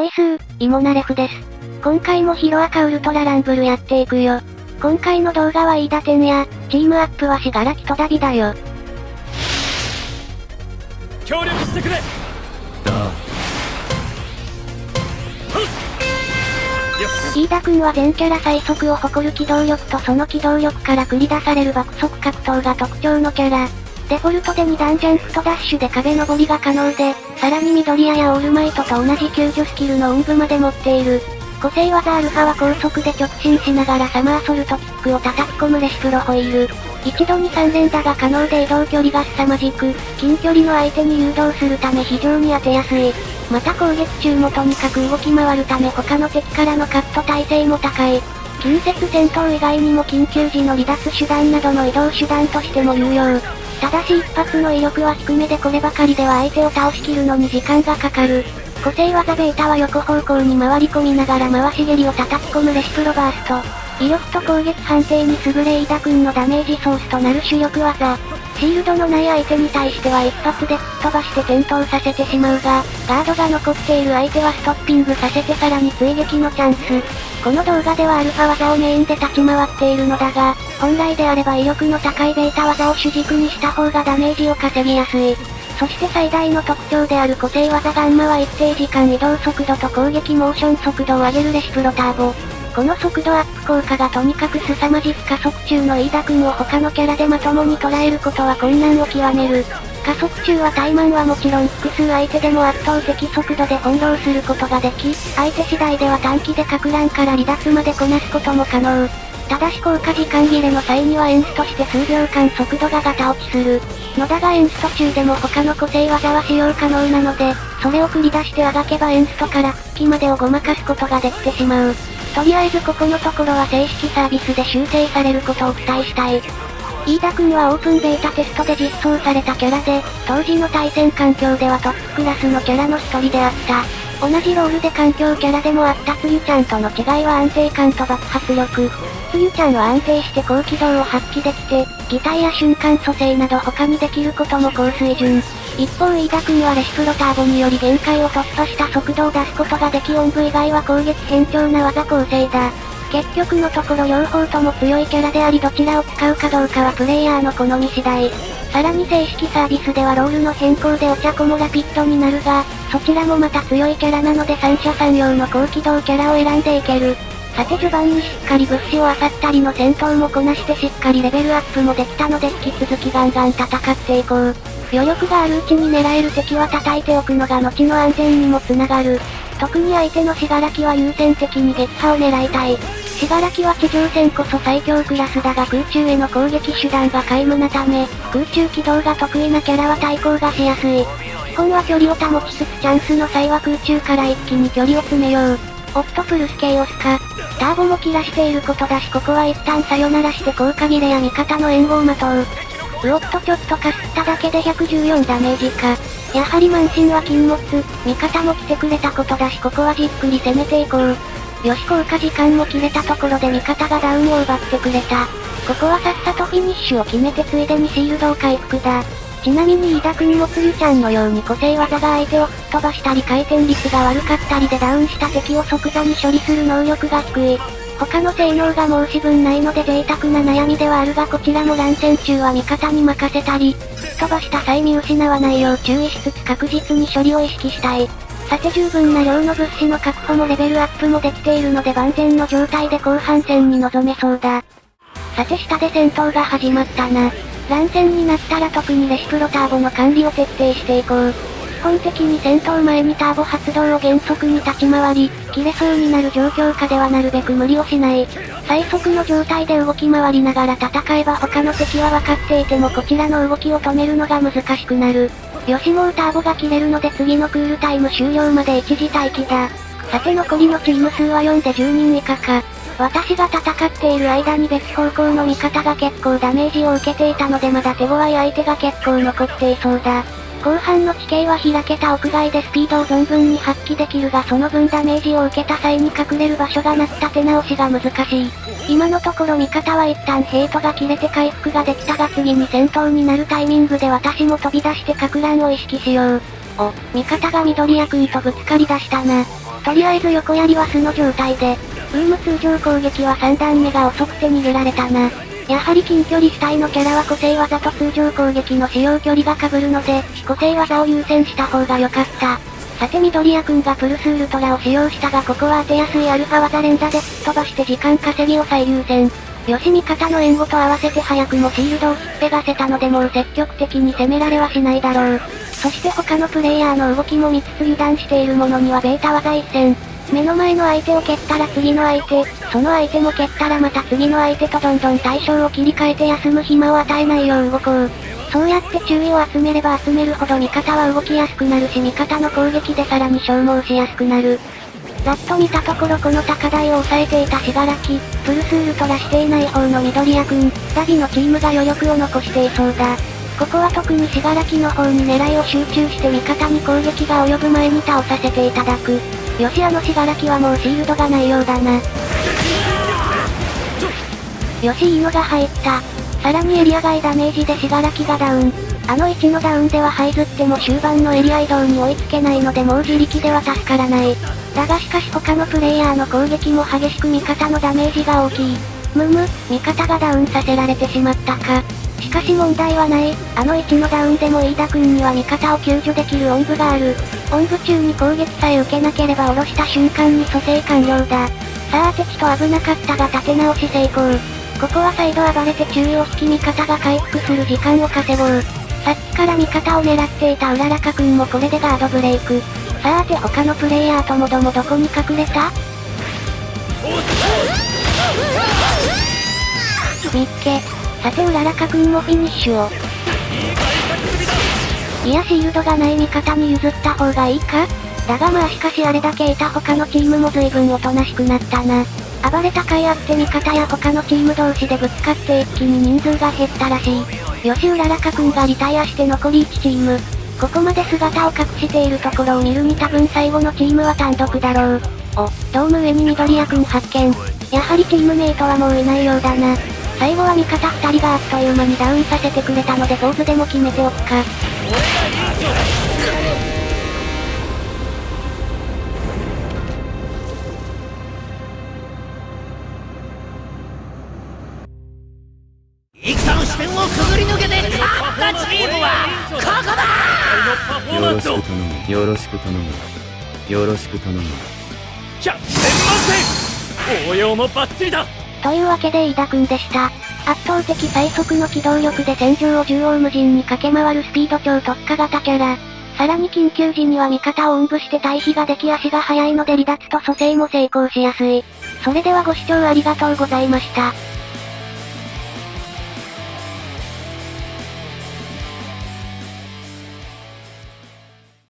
イスー、イモナレフです。今回もヒロアカウルトラランブルやっていくよ。今回の動画は飯田天也、チームアップは死柄木とダビだよ。協力してくれ。飯田くんは全キャラ最速を誇る機動力とその機動力から繰り出される爆速格闘が特徴のキャラ。デフォルトで2段ジャンプとダッシュで壁登りが可能で、さらに緑谷やオールマイトと同じ救助スキルの音符まで持っている。個性技アルファは高速で直進しながらサマーソルトキックを叩き込むレシプロホイール。一度に3連打が可能で移動距離が凄まじく、近距離の相手に誘導するため非常に当てやすい。また攻撃中もとにかく動き回るため他の敵からのカット耐性も高い。近接戦闘以外にも緊急時の離脱手段などの移動手段としても有用。ただし一発の威力は低めでこればかりでは相手を倒しきるのに時間がかかる。個性技ベータは横方向に回り込みながら回し蹴りを叩き込むレシプロバースト。威力と攻撃判定に優れ飯田くんのダメージソースとなる主力技。シールドのない相手に対しては一発で吹っ飛ばして転倒させてしまうが、ガードが残っている相手はストッピングさせてさらに追撃のチャンス。この動画ではアルファ技をメインで立ち回っているのだが、本来であれば威力の高いベータ技を主軸にした方がダメージを稼ぎやすい。そして最大の特徴である個性技ガンマは一定時間移動速度と攻撃モーション速度を上げるレシプロターボ。この速度アップ効果がとにかく凄まじく加速中の飯田くんを他のキャラでまともに捉えることは困難を極める。加速中はタイマンはもちろん複数相手でも圧倒的速度で翻弄することができ、相手次第では短期で撹乱から離脱までこなすことも可能。ただし効果時間切れの際にはエンストして数秒間速度がガタ落ちするのだがエンスト中でも他の個性技は使用可能なので、それを繰り出してあがけばエンストから復帰までをごまかすことができてしまう。とりあえずここのところは正式サービスで修正されることを期待したい。飯田くんはオープンベータテストで実装されたキャラで、当時の対戦環境ではトップクラスのキャラの一人であった。同じロールで環境キャラでもあったつゆちゃんとの違いは安定感と爆発力。つゆちゃんは安定して高機動を発揮できて、擬態や瞬間蘇生など他にできることも高水準。一方飯田くんはレシプロターボにより限界を突破した速度を出すことができ音符以外は攻撃偏重な技構成だ。結局のところ両方とも強いキャラでありどちらを使うかどうかはプレイヤーの好み次第。さらに正式サービスではロールの変更でお茶子もラピッドになるが、そちらもまた強いキャラなので三者三様の高機動キャラを選んでいける。さて序盤にしっかり物資を漁ったりの戦闘もこなしてしっかりレベルアップもできたので引き続きガンガン戦っていこう。余力があるうちに狙える敵は叩いておくのが後の安全にもつながる。特に相手の死柄木は優先的に撃破を狙いたい。死柄木は地上戦こそ最強クラスだが空中への攻撃手段が皆無なため、空中機動が得意なキャラは対抗がしやすい。基本は距離を保ちつつチャンスの際は空中から一気に距離を詰めよう。おっとプルスケイオスか。ターボも切らしていることだしここは一旦さよならして効果切れや味方の援護を待とう。うおっとちょっとかすっただけで114ダメージか。やはり慢心は禁物、味方も来てくれたことだしここはじっくり攻めていこう。よし効果時間も切れたところで味方がダウンを奪ってくれた。ここはさっさとフィニッシュを決めてついでにシールドを回復だ。ちなみに飯田くんもつゆちゃんのように個性技が相手を吹っ飛ばしたり回転率が悪かったりでダウンした敵を即座に処理する能力が低い。他の性能が申し分ないので贅沢な悩みではあるがこちらも乱戦中は味方に任せたり、吹っ飛ばした際見失わないよう注意しつつ確実に処理を意識したい。さて十分な量の物資の確保もレベルアップもできているので万全の状態で後半戦に臨めそうだ。さて下で戦闘が始まったな。乱戦になったら特にレシプロターボの管理を徹底していこう。基本的に戦闘前にターボ発動を原則に立ち回り、切れそうになる状況下ではなるべく無理をしない。最速の状態で動き回りながら戦えば他の敵は分かっていてもこちらの動きを止めるのが難しくなる。よしもうターボが切れるので次のクールタイム終了まで一時待機だ。さて残りのチーム数は4で10人以下か。私が戦っている間に別方向の味方が結構ダメージを受けていたのでまだ手強い相手が結構残っていそうだ。後半の地形は開けた屋外でスピードを存分に発揮できるがその分ダメージを受けた際に隠れる場所がなく立て直しが難しい。今のところ味方は一旦ヘイトが切れて回復ができたが次に戦闘になるタイミングで私も飛び出して撹乱を意識しよう。お、味方が緑谷くんとぶつかり出したな。とりあえず横槍は素の状態で、通常攻撃は3段目が遅くて逃げられたな。やはり近距離主体のキャラは個性技と通常攻撃の使用距離が被るので、個性技を優先した方が良かった。さて緑谷くんがプルスウルトラを使用したがここは当てやすいアルファ技連打で吹っ飛ばして時間稼ぎを最優先。よし味方の援護と合わせて早くもシールドを引っぺがせたのでもう積極的に攻められはしないだろう。そして他のプレイヤーの動きも見つつ油断している者にはベータ技一戦。目の前の相手を蹴ったら次の相手、その相手も蹴ったらまた次の相手とどんどん対象を切り替えて休む暇を与えないよう動こう。そうやって注意を集めれば集めるほど味方は動きやすくなるし味方の攻撃でさらに消耗しやすくなる。ざっと見たところこの高台を抑えていた死柄木、プルスウルトラしていない方の緑谷くん、ダビのチームが余力を残していそうだ。ここは特に死柄木の方に狙いを集中して味方に攻撃が及ぶ前に倒させていただく。よし死柄木はもうシールドがないようだな。よしいいのが入った。さらにエリア外ダメージで死柄木がダウン。あの位置のダウンでは這いずっても終盤のエリア移動に追いつけないのでもう自力では助からない。だがしかし他のプレイヤーの攻撃も激しく味方のダメージが大きい。味方がダウンさせられてしまったか。しかし問題はない。あの位置のダウンでも飯田くんには味方を救助できるおんぶがある。おんぶ中に攻撃さえ受けなければ下ろした瞬間に蘇生完了だ。さあ敵と危なかったが立て直し成功。ここは再度暴れて注意を引き味方が回復する時間を稼ごう。さっきから味方を狙っていたうららかくんもこれでガードブレイク。さて他のプレイヤーともどもどこに隠れた？みっけ。さてうららかくんもフィニッシュを。いやシールドがない味方に譲った方がいいか？だがまあしかしあれだけいた他のチームも随分おとなしくなったな。暴れた甲斐あって味方や他のチーム同士でぶつかって一気に人数が減ったらしい。よしうららかくんがリタイアして残り1チーム。ここまで姿を隠しているところを見るに多分最後のチームは単独だろう。ドーム上に緑谷くん発見。やはりチームメイトはもういないようだな。最後は味方2人があっという間にダウンさせてくれたのでポーズでも決めておくか。戦の視点をくぐり抜けて勝ったチームはここだ。よろしく頼む。よろしく頼む。よろしく頼む。100点満点。応用もバッチリだ。というわけで飯田くんでした。圧倒的最速の機動力で戦場を縦横無尽に駆け回るスピード超特化型キャラ。さらに緊急時には味方をおんぶして退避ができ足が速いので離脱と蘇生も成功しやすい。それではご視聴ありがとうございました。